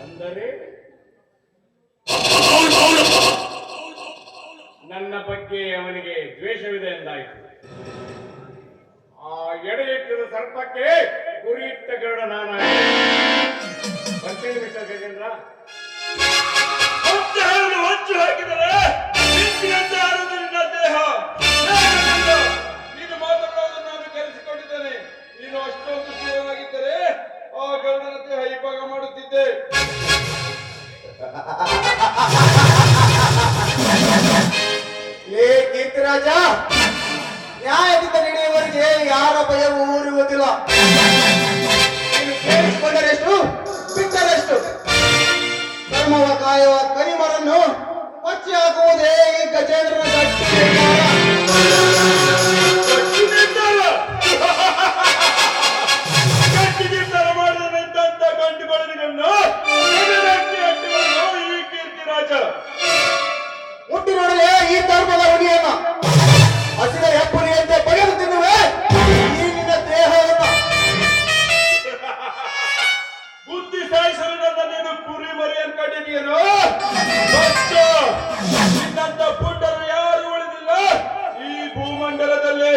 ಅಂದರೆ ನನ್ನ ಬಗ್ಗೆ ಅವನಿಗೆ ದ್ವೇಷವಿದೆ ಎಂದಾಯಿತು. ಆ ಎಡೆ ಎತ್ತಿದ ಸರ್ಪಕ್ಕೆ ಗುರಿ ಇಟ್ಟ ಗರುಡ ನಾನಾಗಿ ಬರ್ತೀನಿ ಮಿಸ್ಟರ್ ಗಜೇಂದ್ರ. ಹೊಚ್ಚು ಹಾಕಿದರೆ ನಿಂತಿನಂತೆ ಆಡುವುದು ನಿನ್ನ ದೇಹ. ನೀನು ಮಾತನಾಡುವುದನ್ನು ನಾನು ಕಲಿಸಿಕೊಂಡಿದ್ದೇನೆ. ನೀನು ಅಷ್ಟೊಂದು ಶಿವನಾಗಿದ್ದರೆ ಆ ಗರುಡನ ದೇಹ ಇಬ್ಬಾಗ ಮಾಡುತ್ತಿದ್ದೆ. ಏ ಕೀರ್ತಿರಾಜ, ನ್ಯಾಯದಿಂದ ನಡೆಯುವವರಿಗೆ ಯಾರ ಭಯವೂ ಇರುವುದಿಲ್ಲ. ನೀನು ಸೇರಿಸಿಕೊಂಡರೆಷ್ಟು ಬಿಟ್ಟರೆಷ್ಟು. ಧರ್ಮವ ಕಾಯುವ ಕನಿಮರನ್ನು ಕೊಚ್ಚಿ ಹಾಕುವುದೇ ಈ ಗಜೇಂದ್ರನ ಗಟ್ಟಿ ನಿರ್ಧಾರ. ಗಟ್ಟಿ ನಿರ್ಧಾರ ಮಾಡಿದಂತ ಗಂಡು ಬಳಗನ್ನು ಈ ಕೀರ್ತಿರಾಜ ಮುಟ್ಟಿ ನೋಡಲೇ ಈ ಧರ್ಮದ ಹುಲಿಯನ್ನ. ಹಸಿದ ಹೆಪ್ಪುಲಿಯಂತೆ ಬಗೆದು ತಿನ್ನುವೆ ಈ ನಿನ್ನ ದೇಹವನ್ನ. ಬುದ್ಧಿ ಸಾಯಿಸಲು ನನ್ನ ನೀನು ಕುರಿ ಮರಿಯನ್ನು ಕಂಡಿದೆಯೇನೋ? ನಿನ್ನಂತ ಪುಂಡರು ಯಾರು ಉಳಿದಿಲ್ಲ ಈ ಭೂಮಂಡಲದಲ್ಲಿ.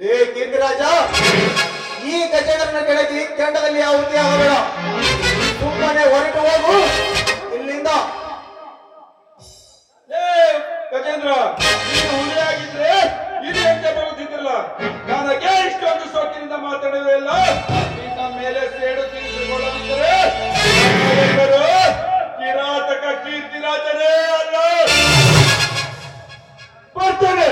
ಏ ಕೀರ್ತಿರಾಜ, ಈ ಗಜೇಂದ್ರನ ಕೆಳಗೆ ಕೆಂಡದಲ್ಲಿ ಆಹುತಿ ಆಗಬೇಡ. ಸುಮ್ಮನೆ ಹೊರಟು ಹೋಗು ಇಲ್ಲಿಂದ. ಏ ಗಜೇಂದ್ರ, ನೀನು ಹುಲಿಯಾಗಿದ್ರೆ ಇಲ್ಲಿ ಅಂತ ಬರುತ್ತಿದ್ದಿಲ್ಲ. ನನಗೆ ಇಷ್ಟೊಂದು ಸೊಕ್ಕಿನಿಂದ ಮಾತಾಡುವೆ ಇಲ್ಲ. ನಿನ್ನ ಮೇಲೆ ಸೇಡು ತೀರಿಸಿಕೊಳ್ಳದಿದ್ದರೆ ಕಿರಾತಕ ಕೀರ್ತಿರಾಜನೇ ಅಲ್ಲ. ಬರ್ತೇನೆ.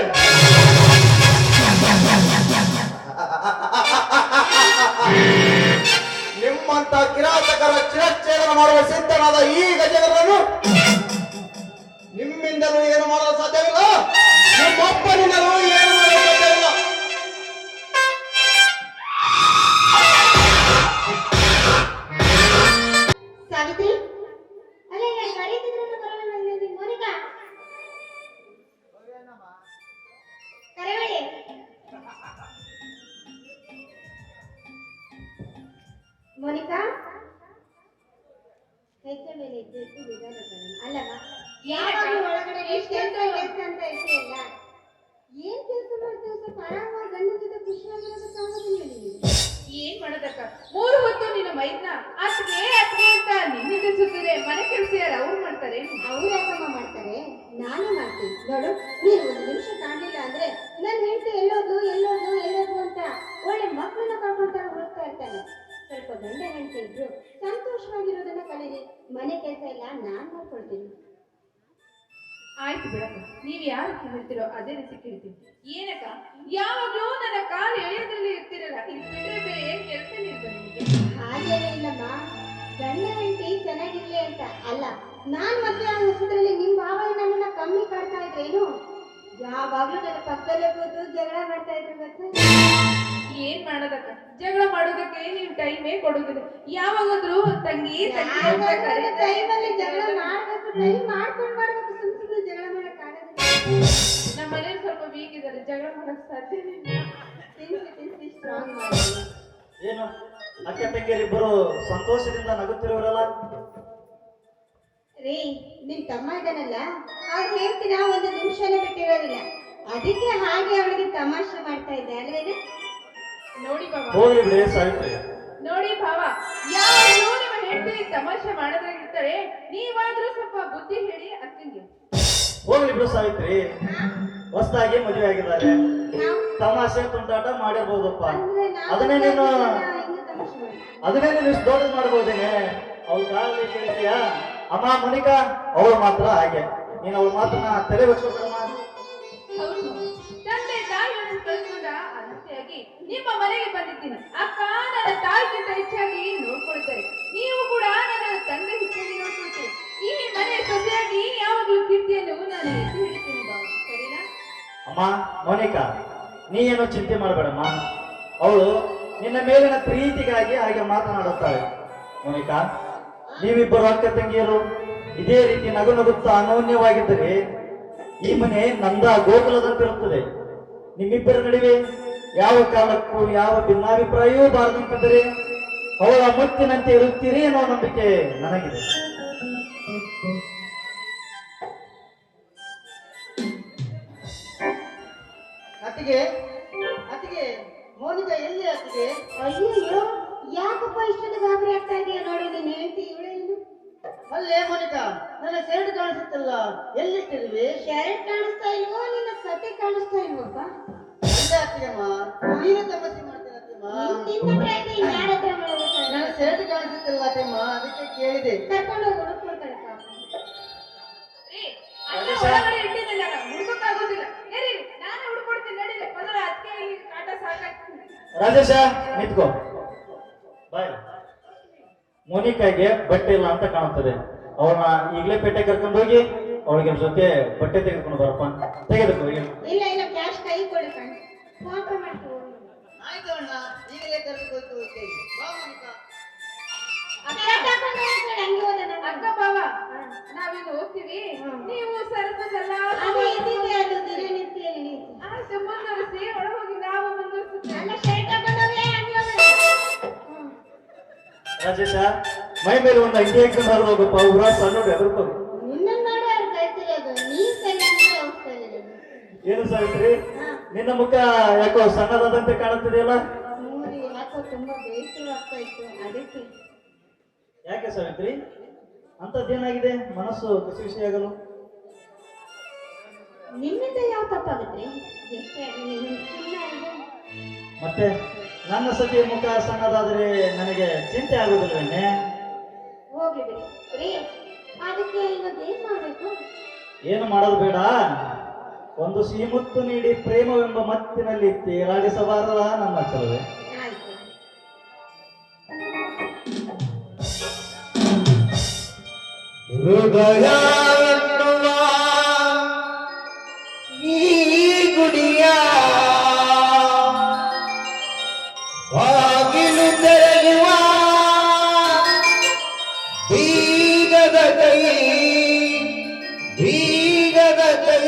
ನಿಮ್ಮಂತ ಕಿರಾತಕರ ಚಿರಚ್ಛೇದನ ಮಾಡುವ ಸಿದ್ಧನಾದ ಈ ಗಜೇಂದ್ರನನ್ನು ನಿಮ್ಮಿಂದಲೂ ಏನು ಮಾಡಲು ಸಾಧ್ಯವಿಲ್ಲ. ನಿಮ್ಮಪ್ಪನಿಂದಲೂ ಏನು ಮಾಡಲು ಸಾಧ್ಯವಿಲ್ಲ. ಸಾವಿತ್ರಿ, ಅಲ್ಲೇ ಕರೀತಿದ್ರು ಬರೋಣ. ಮೋನಿಕಾ, ಕರೆವಳಿ. ಮೋನಿಕಾ, ಹೆಜ್ಜೆ ಮೇಲೆ ಹೆಜ್ಜೆ ಇಟ್ಟು ನಿಧಾನ ಬರೋಣ. ಅಲ್ಲಮ್ಮ, ಯಾವಾಗಲೂ ಒಳಗಡೆ ಕೆಲಸ ಅಂತ ಇರ್ತೀಯಲ್ಲ. ಏನ್ ಕೆಲಸ ಮಾಡ್ತೀವಿ? ಸ್ವಲ್ಪ ಆರಾಮಾಗಿ ಗಂಡನ ಜೊತೆ ಖುಷಿಯಾಗಿರೋದಕ್ಕಾಗೋದಿಲ್ಲ ನಿನಗೆ. ಏನ್ ಮಾಡೋದಕ್ಕ? 3 ಹೊತ್ತು ನಿನ್ನ ಮೈದ್ನ ಅತ್ಗೆ ಅಂತ ನಿನ್ನಿಂದ ಸುತ್ತಿದ್ರೆ ಮನೆ ಕೆಲಸ ಯಾರು ಅವ್ರು ಮಾಡ್ತಾರೆ? ಅವ್ರು ಯಾಕಮ್ಮ ಮಾಡ್ತಾರೆ? ನಾನೇ ಮಾಡ್ತೀನಿ ನೋಡು. ನೀನು ಒಂದು ನಿಮಿಷ ಕಾಣಲಿಲ್ಲ ಅಂದ್ರೆ ನನ್ನ ಹೆಂಡತಿ ಎಲ್ಲೋದು ಅಂತ ಒಳ್ಳೆ ಮಕ್ಕಳನ್ನ ಕಳ್ಕೊಂತಾರೆ, ಹುಡುಕ್ತಾ ಇರ್ತಾನೆ. ಸ್ವಲ್ಪ ಗಂಡ ಹೆಂಡತಿ ಇದ್ರು ಸಂತೋಷವಾಗಿರೋದನ್ನ ಕಲೀರಿ. ಮನೆ ಕೆಲಸ ಎಲ್ಲ ನಾನ್ ಮಾಡ್ಕೊಳ್ತೀನಿ. ಆಯ್ತು ಬಿಡಕ್ಕ, ನೀವ್ ಯಾರಕ್ಕೆ ಹೇಳ್ತಿರೋ ಅದೇ ರೀತಿ ಕೇಳ್ತೀನಿ. ಏನಕ್ಕ ಯಾವಾಗ್ಲೂ ನನ್ನ ಕಾಲು ಎಳೆಯೋದ್ರಲ್ಲಿ ಇರ್ತಿರಲ್ಲ, ಇದು ಬಿಟ್ರೆ ಬೇರೆ ಏನ್ ಕೆಲಸ ಇಲ್ವಾ ನಿಮಗೆ? ಹಾಗೇನೇ ಇಲ್ಲಮ್ಮ, ಗಂಡ ಹೆಂಡತಿ ಚೆನ್ನಾಗಿರ್ಲಿ ಅಂತ ಅಲ್ಲ. ನಾನ್ ಮದುವೆ ಆಗೋ ಹೊಸದ್ರಲ್ಲಿ ನಿಮ್ ಭಾವ ನನ್ನನ್ನ ಕಮ್ಮಿ ಯಾವಾಗ್ಲೂ ನನ್ನ ಪಕ್ಕದಲ್ಲೇ ಕೂತು ಜಗಳ ಮಾಡ್ತಾ ಇದ್ರು ಗೊತ್ತಾ? ಏನ್ ಮಾಡೋದಕ್ಕ, ಜಗಳ ಮಾಡೋದಕ್ಕೆ ನೀವು ಟೈಮೇ ಕೊಡುದಿಲ್ಲ. ಯಾವಾಗಾದ್ರೂ ತಂಗಿ ತಂಗಿ ಅಂತ ಯಾವಾಗ್ಲೂ ಕರೀತಾರೆ. ಟೈಮಲ್ಲಿ ಜಗಳ ಮಾಡ್ಬೇಕು, ಟೈಮ್ ಮಾಡ್ಕೊಂಡು ಮಾಡ್ಬೇಕು, ಸುಮ್ನೆ ಜಗಳ ಮಾಡಕ್ ಆಗೋದಿಲ್ಲ. ನಮ್ಮ ಮನೇಲಿ ಸ್ವಲ್ಪ ವೀಕ್ ಇದ್ದಾರೆ, ಜಗಳ ಮಾಡಕ್ ಸಾಧ್ಯನೇ ಇಲ್ಲ. ತಿನ್ಸಿ ಸ್ಟ್ರಾಂಗ್ ಮಾಡಿ. ಏನು ಅಕ್ಕ ತಂಗಿಯರಿಬ್ಬರು ಸಂತೋಷದಿಂದ ನಗುತ್ತಿರುವರಲ್ಲ? ರೀ, ನಿಮ್ ತಮ್ಮ ಇದ್ದಾನಲ್ಲ, ಅವ್ರು ಹೇಳ್ತೀರಾ ಒಂದು ನಿಮಿಷನೇ ಬಿಟ್ಟಿರೋದಿಲ್ಲ. ಅದಕ್ಕೆ ಹಾಗೆ ಅವಳಿಗೆ ತಮಾಷೆ ಮಾಡ್ತಾ ಇದ್ದೆ ಅಲ್ವೇನೆ? ನೋಡಿ ಬಾವ, ಹೋಗ್ಲಿ ಬಿಡಿ ಸಾವಿತ್ರಿ. ನೋಡಿ ಭಾವ, ಯಾವಾಗಲೂ ನಿಮ್ಮ ಹೆಂಡತಿ ತಮಾಷೆ ಮಾಡೋದ್ರಾಗಿರ್ತಾರೆ. ನೀವಾದ್ರೂ ಸ್ವಲ್ಪ ಬುದ್ಧಿ ಹೇಳಿ ಅಕ್ಕಂಗೆ. ಹೋಗ್ಲಿ ಬಿಡು ಸಾವಿತ್ರಿ, ಹೊಸದಾಗಿ ಮದುವೆ ಆಗಿದ್ದಾರೆ, ನಾವು ತಮಾಷೆ ತುಂಟಾಟ ಮಾಡಿರ್ಬೋದಪ್ಪ. ಅಂದ್ರೆ ನಾವು ಅದನ್ನೇ ನೀನು ಹೆಂಗೆ ತಮಾಷೆ ಮಾಡಿ ಅದನ್ನೇ ನೀನು ಇಷ್ಟು ದೊಡ್ಡದು ಮಾಡ್ಬೋದೇನೆ. ಅವ್ಳ ಕಾಲಲ್ಲಿ ಕೇಳ್ತೀಯ ಅಮ್ಮ ಮೋನಿಕಾ, ಅವಳು ಮಾತ್ರ ಹಾಗೆ. ನೀನು ಅವಳ ಮಾತನ್ನ ತಲೆ ಬಚ್ಕೊಬೇಡಮ್ಮ. ಹೌದು, ತಂದೆ ತಾಯಿಗಳನ್ನು ಕಳ್ಕೊಂಡ ಅನಂತೆಯಾಗಿ ನಿಮ್ಮ ಮನೆಗೆ ಬಂದಿದ್ದೀನಿ. ಅಕ್ಕ ನನ್ನ ತಾಯಿಗಿಂತ ಹೆಚ್ಚಾಗಿ ನೋಡ್ಕೊಳ್ತಾರೆ. ನೀವು ಕೂಡ ನನ್ನ ತಂದೆ ಹೆಚ್ಚಾಗಿ ನೋಡ್ಕೊಳ್ತೀರಿ. ಈ ಮನೆ ಸೊಸೆಯಾಗಿ ಯಾವಾಗಲೂ ಕೀರ್ತಿಯನ್ನು ನಾನು ಎತ್ತಿ ಹಿಡಿತೀನಿ ಬಾವ, ಸರಿನಾ? ಅಮ್ಮ ಮೋನಿಕಾ, ನೀ ಏನೋ ಚಿಂತೆ ಮಾಡಬೇಡಮ್ಮ. ಅವಳು ನಿನ್ನ ಮೇಲಿನ ಪ್ರೀತಿಗಾಗಿ ಹಾಗೆ ಮಾತನಾಡುತ್ತಾಳೆ. ಮೋನಿಕಾ, ನೀವಿಬ್ಬರು ಅಕ್ಕ ತಂಗಿಯರು ಇದೇ ರೀತಿ ನಗು ನಗುತ್ತಾ ಅನೋನ್ಯವಾಗಿದ್ದರೆ ಈ ಮನೆ ನಂದ ಗೋಕುಲದಂತಿರುತ್ತದೆ. ನಿಮ್ಮಿಬ್ಬರ ನಡುವೆ ಯಾವ ಕಾಲಕ್ಕೂ ಯಾವ ಭಿನ್ನಾಭಿಪ್ರಾಯವೂ ಬಾರದಂತಿದ್ದರೆ ಅವಳ ಮುತ್ತಿನಂತೆ ಇರುತ್ತೀರಿ ಅನ್ನೋ ನಂಬಿಕೆ ನನಗಿದೆ. ಅತ್ತಿಗೆ ಅತ್ತಿಗೆ ಮೋನಿಕಾ ಎಲ್ಲಿ ಅತ್ತಿಗೆ? ಅಯ್ಯಯ್ಯೋ, ಯಾಕಪ್ಪ ಇಷ್ಟೊಂದು ಗಾಬರಿ ಆಗ್ತಾ ಇದೆಯಾ? ನೋಡಿ ನೀನ್ ಹೇಳ್ತಿ ಇವಳೇ ಇನ್ನು ಅಲ್ಲೇ ಮೋನಿಕಾ, ನನ್ನ ಶರ್ಟ್ ಕಾಣಿಸುತ್ತಲ್ಲ, ಎಲ್ಲಿಟ್ಟಿದ್ವಿ? ಶರ್ಟ್ ಕಾಣಿಸ್ತಾ ಇಲ್ವೋ, ನಿನ್ನ ಸತೆ ಕಾಣಿಸ್ತಾ ಇಲ್ವಪ್ಪ? ಅಲ್ಲೇ ಅತ್ತಿಗೆಮ್ಮ, ನೀನು ತಮಾಷೆ ಮಾಡ್ತೀರ ಅತ್ತಿಗೆಮ್ಮ. ನಿನ್ನ ಹತ್ರ ಇದೆ, ಇನ್ಯಾರ ಹತ್ರ ಮಾಡೋದು? ನನ್ನ ಶರ್ಟ್ ಕಾಣಿಸುತ್ತಿಲ್ಲ ಅತ್ತಿಗೆಮ್ಮ, ಅದಕ್ಕೆ ಕೇಳಿದೆ. ಕರ್ಕೊಂಡು ಹೋಗಿ ಹುಡುಕ್ಕೊಳ್ತಾಳೆ ಪಾಪ. ರೀ, ಅಲ್ಲ ಒಳಗಡೆ ಇಟ್ಟಿದ್ದಲ್ಲ, ಹುಡುಕಕ್ಕಾಗೋದಿಲ್ಲ. ಏರಿ, ನಾನೇ ಹುಡುಕೊಡ್ತೀನಿ, ನಡೀರಿ. ಮೊದಲ ಅತ್ತೆ ಇಲ್ಲಿ ಕಾಟ ಸಾಕಾಗ್ತದೆ. ರಾಜೇಶ ನಿಂತ್ಕೋ ಬಾಯ್. ಮೋನಿಕಾಗೆ ಬಟ್ಟೆ ಇಲ್ಲ ಅಂತ ಕಾಣುತ್ತದೆ. ಅವಳನ್ನ ಈಗಲೇ ಪೇಟೆ ಕರ್ಕೊಂಡು ಹೋಗಿ ಅವಳಿಗೆ ಜೊತೆ ಬಟ್ಟೆ ತೆಗೆದುಕೊಂಡು ಬರಪ್ಪ. ತೆಗೆದುಕೋ. ಇಲ್ಲ ಇಲ್ಲ, ಕ್ಯಾಶ್ ಕೈ ಕೊಡಿ ಕಣ್. ಫೋನ್ ಮಾಡ್ತೀವಿ. ಆಯ್ತು ಅಣ್ಣ, ಈಗಲೇ ಕರೆದುಕೊಳ್ತು ಹೋಗ್ತೇನೆ. ಬಾ ಮೋನಿಕಾ. ಶರ್ಟ್ ಹಾಕೊಂಡು ಹೋಗ್ತಾಳೆ, ಹಂಗೆ ಹೋದ ನಾನು. ಅಕ್ಕ ಬಾವ, ನಾವಿನ್ನು ಹೋಗ್ತೀವಿ. ನೀವು ಸರಸದಲ್ಲ ಅದೇ ಇದ್ದಿದ್ದೆ, ಅದು ದಿನನಿತ್ಯ ನಡೀತು. ಆಯ್ತು, ಮುಂದುವರಿಸಿ. ಒಳಗೋಗಿ ನಾವು ಮುಂದುವರಿಸುತ್ತೇವೆ. ಅಲ್ಲ, ಶರ್ಟ್ ಹಾಕೊಂಡು ಹೋಗ್ಲೇ, ಹಂಗೆ ಹೋಗ್ಬೇಡ. ರಾಜೇಶ, ಮೈ ಮೇಲೆ ಒಂದು ಅಂಗಿ ಹಾಕೊಂಡು ಹರಿದು ಹೋಗಪ್ಪ. ಊರ ಸಣ್ಣ ಎದುರ್ಕೋ. ನಿನ್ನನ್ನು ನೋಡಿ ಅವ್ರು ಕಳ್ತಿರೋದು, ನೀನ್ ಸರಿ ಅಂದ್ರೆ ಅವ್ರು ಸರಿ ಇರೋದು. ಏನು ಸಾವಿತ್ರಿ, ನಿನ್ನ ಮುಖ ಯಾಕೋ ಸಣ್ಣದಾದಂತೆ ಕಾಣುತ್ತಿದೆಯಲ್ಲ? ನೋಡಿ, ಯಾಕೋ ತುಂಬಾ ಬೇಸರ ಆಗ್ತಾ ಇತ್ತು, ಅದಕ್ಕೆ. ಯಾಕೆ ಸಾವಿತ್ರಿ, ಅಂತದ್ದೇನಾಗಿದೆ ಮನಸ್ಸು ಕಸಿ ಆಗಲು? ನಿಮ್ಮಿಂದ ಯಾವ ತಪ್ಪಾಗುತ್ತೆ? ಎಷ್ಟೇ ಆಗಲಿ ನಿನ್ನ ಸುಮ್ಮನೆ ಅಲ್ವಾ? ಮತ್ತೆ ನನ್ನ ಸತಿಯ ಮುಖ ಸಣ್ಣದಾದರೆ ನನಗೆ ಚಿಂತೆ ಆಗುವುದಿಲ್ಲವೇನೆ? ಹೋಗ್ಲಿ ಬಿಡಿ ರೀ. ಅದಕ್ಕೆ ಇವಾಗ ಏನ್ ಮಾಡ್ಬೇಕು? ಏನು ಮಾಡೋದು ಬೇಡ, ಒಂದು ಸಿಹಿ ಮುತ್ತು ನೀಡಿ ಪ್ರೇಮವೆಂಬ ಮತ್ತಿನಲ್ಲಿ ತೇಲಾಡಿಸಬಾರದ ನನ್ನ ಚಲವೇ? ಆಯ್ತು. ಹೃದಯ ಎನ್ನುವ ಈ ಗುಡಿಯ ಬಾಗಿಲು ತೆರೆಯುವ ಬೀಗದ ಕೈ, ಬೀಗದ ಕೈ.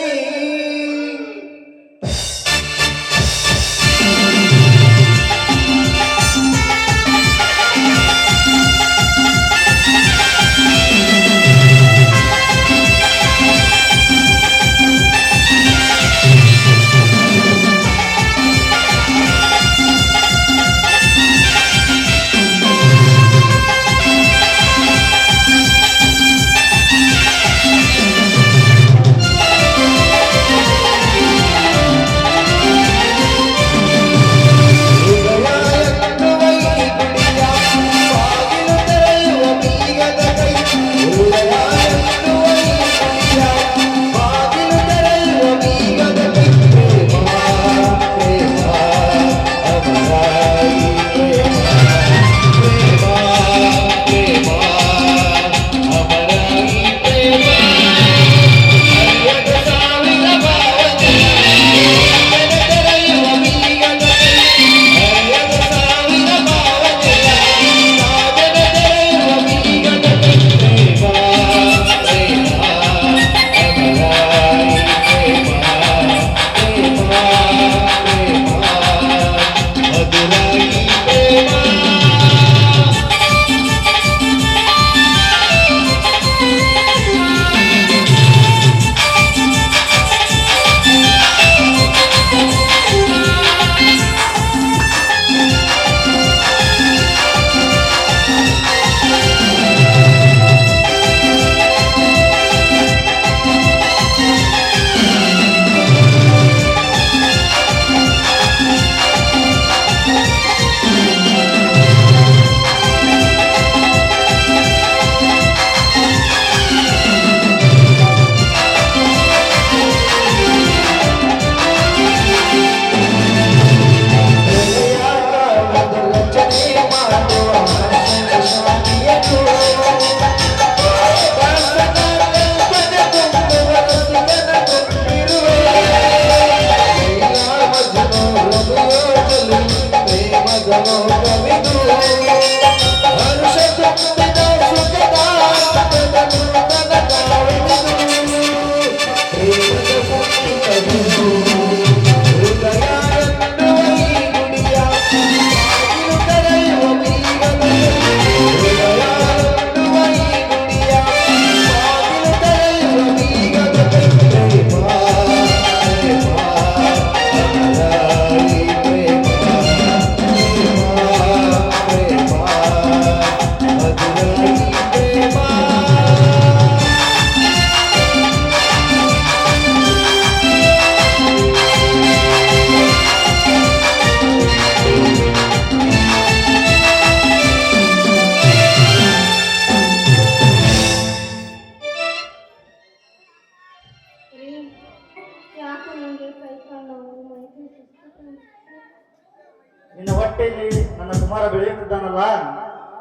ನಿನ್ನ ಹೊಟ್ಟೆಯಲ್ಲಿ ನನ್ನ ಕುಮಾರ ಬೆಳೆಯುತ್ತಿದ್ದಾನಲ್ಲ,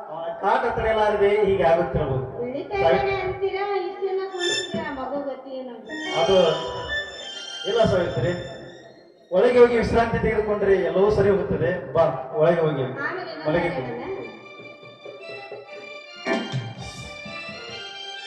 ಅವನ ಕಾಟ ತಡೆಯಲಾರದೆ ಹೀಗೆ ಆಗುತ್ತಿರಬಹುದು. ಅದು ಇಲ್ಲ ಸಾವಿತ್ರಿ, ಒಳಗೆ ಹೋಗಿ ವಿಶ್ರಾಂತಿ ತೆಗೆದುಕೊಂಡ್ರೆ ಎಲ್ಲವೂ ಸರಿ ಹೋಗುತ್ತದೆ. ಬಾ, ಒಳಗೆ ಹೋಗಿ ಮಲಗಿದ್ದೀನಿ.